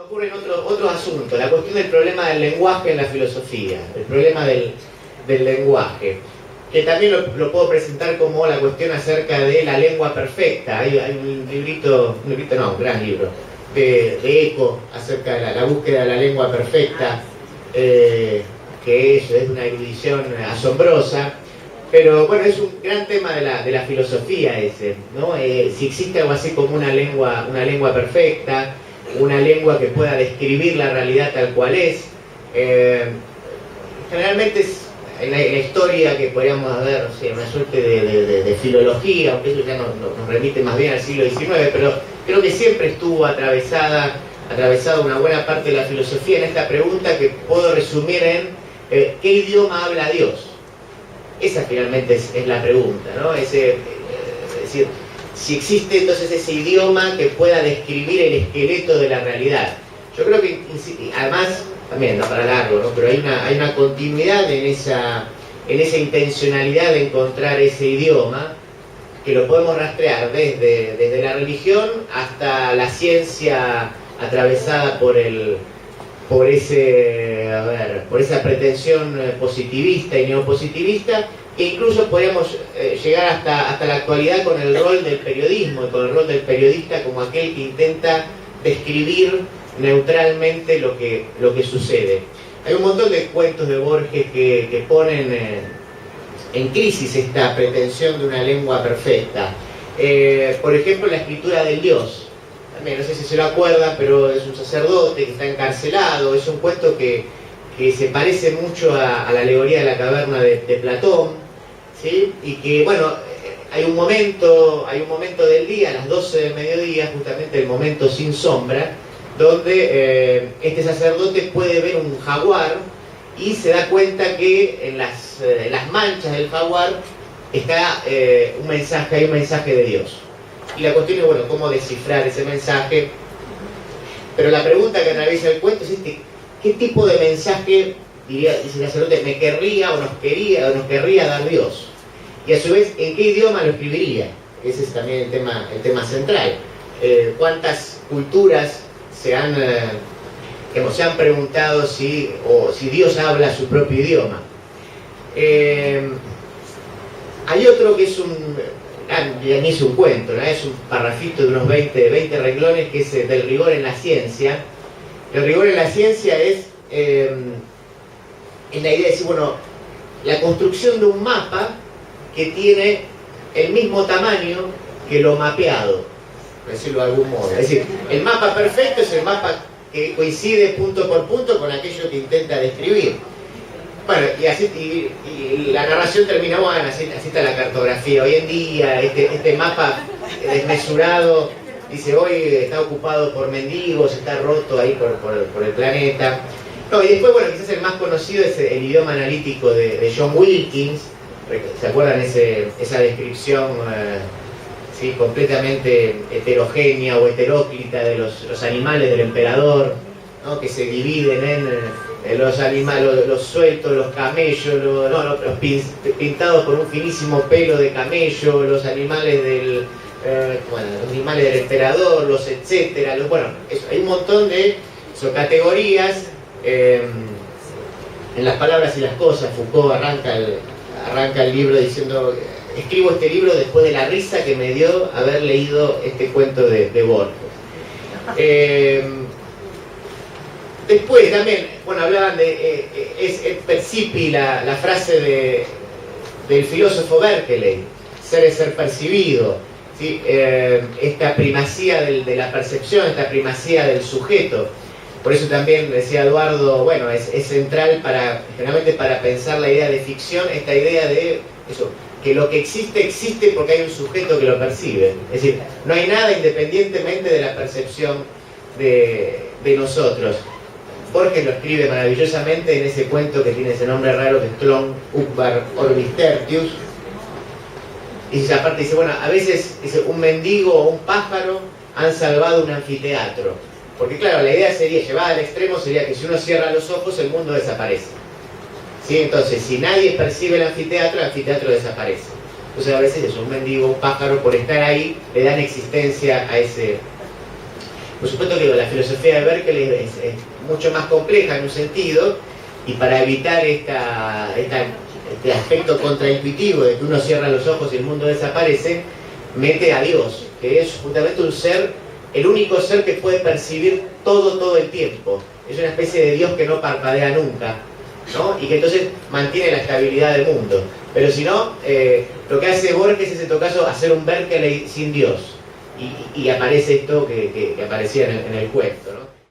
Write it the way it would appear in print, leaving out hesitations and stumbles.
ocurren otros asuntos, la cuestión del problema del lenguaje en la filosofía, el problema del lenguaje, que también lo puedo presentar como la cuestión acerca de la lengua perfecta. Hay un un gran libro, de Eco, acerca de la búsqueda de la lengua perfecta, que es una erudición asombrosa, pero bueno, es un gran tema de la filosofía ese, ¿no? Si existe algo así como una lengua perfecta, una lengua que pueda describir la realidad tal cual es. Generalmente es en la historia que podríamos ver, o sea, una suerte de filología, aunque eso ya nos remite más bien al siglo XIX, pero creo que siempre estuvo atravesada una buena parte de la filosofía en esta pregunta que puedo resumir en ¿qué idioma habla Dios? Esa finalmente es la pregunta, ¿no? Es decir, si existe entonces ese idioma que pueda describir el esqueleto de la realidad. Yo creo que, además, también, no para largo, ¿no? Pero hay una continuidad en esa intencionalidad de encontrar ese idioma, que lo podemos rastrear desde la religión hasta la ciencia atravesada por esa pretensión positivista y neopositivista, que incluso podríamos llegar hasta la actualidad con el rol del periodismo y con el rol del periodista como aquel que intenta describir neutralmente lo que sucede. Hay un montón de cuentos de Borges que ponen en crisis esta pretensión de una lengua perfecta. Por ejemplo, la escritura del Dios. También, no sé si se lo acuerdan, pero es un sacerdote que está encarcelado. Es un cuento que se parece mucho a la alegoría de la caverna de Platón, ¿sí? Y que, bueno, hay un momento del día, a las 12 del mediodía, justamente el momento sin sombra, donde este sacerdote puede ver un jaguar y se da cuenta que en las manchas del jaguar está hay un mensaje de Dios. Y la cuestión es, bueno, cómo descifrar ese mensaje. Pero la pregunta que atraviesa el cuento es ¿qué tipo de mensaje, dice el sacerdote, me querría o nos querría dar Dios? Y a su vez, ¿en qué idioma lo escribiría? Ese es también el tema central. ¿Cuántas culturas se han preguntado si Dios habla su propio idioma? Hay otro que es ni es un cuento, ¿no? Es un parrafito de unos 20 renglones, que es del rigor en la ciencia. El rigor en la ciencia es la idea de decir, bueno, la construcción de un mapa que tiene el mismo tamaño que lo mapeado, por decirlo de algún modo. Es decir, el mapa perfecto es el mapa que coincide punto por punto con aquello que intenta describir. Bueno, y la narración termina, bueno, así está la cartografía. Hoy en día, este mapa desmesurado, dice, hoy está ocupado por mendigos, está roto ahí por el planeta. No, y después, bueno, quizás el más conocido es el idioma analítico de John Wilkins. ¿Se acuerdan esa descripción ¿sí? completamente heterogénea o heteróclita de los animales del emperador, ¿no? Que se dividen en los animales, los sueltos, los camellos, los pintados con un finísimo pelo de camello, los animales del emperador, los etcétera, hay un montón de categorías en las palabras y las cosas. Foucault arranca el libro diciendo, escribo este libro después de la risa que me dio haber leído este cuento de Borges. Después también, bueno, hablaban es percipi la frase del filósofo Berkeley, ser es ser percibido, ¿sí? Esta primacía de la percepción, esta primacía del sujeto. Por eso también decía Eduardo, bueno, es central generalmente para pensar la idea de ficción, esta idea de eso, que lo que existe porque hay un sujeto que lo percibe. Es decir, no hay nada independientemente de la percepción de nosotros. Borges lo escribe maravillosamente en ese cuento que tiene ese nombre raro, que es Tlön Uqbar Orbis Tertius. Y aparte dice, bueno, a veces un mendigo o un pájaro han salvado un anfiteatro. Porque claro, la idea sería, llevada al extremo, sería que si uno cierra los ojos, el mundo desaparece. ¿Sí? Entonces, si nadie percibe el anfiteatro desaparece. Entonces, a veces es un mendigo, un pájaro, por estar ahí, le dan existencia a ese Por supuesto que la filosofía de Berkeley es mucho más compleja en un sentido, y para evitar este aspecto contraintuitivo de que uno cierra los ojos y el mundo desaparece, mete a Dios, que es justamente un ser, el único ser que puede percibir todo el tiempo. Es una especie de Dios que no parpadea nunca, ¿no? Y que entonces mantiene la estabilidad del mundo. Pero si no, lo que hace Borges es en todo caso hacer un Berkeley sin Dios. Y aparece esto que aparecía en el cuento, ¿no?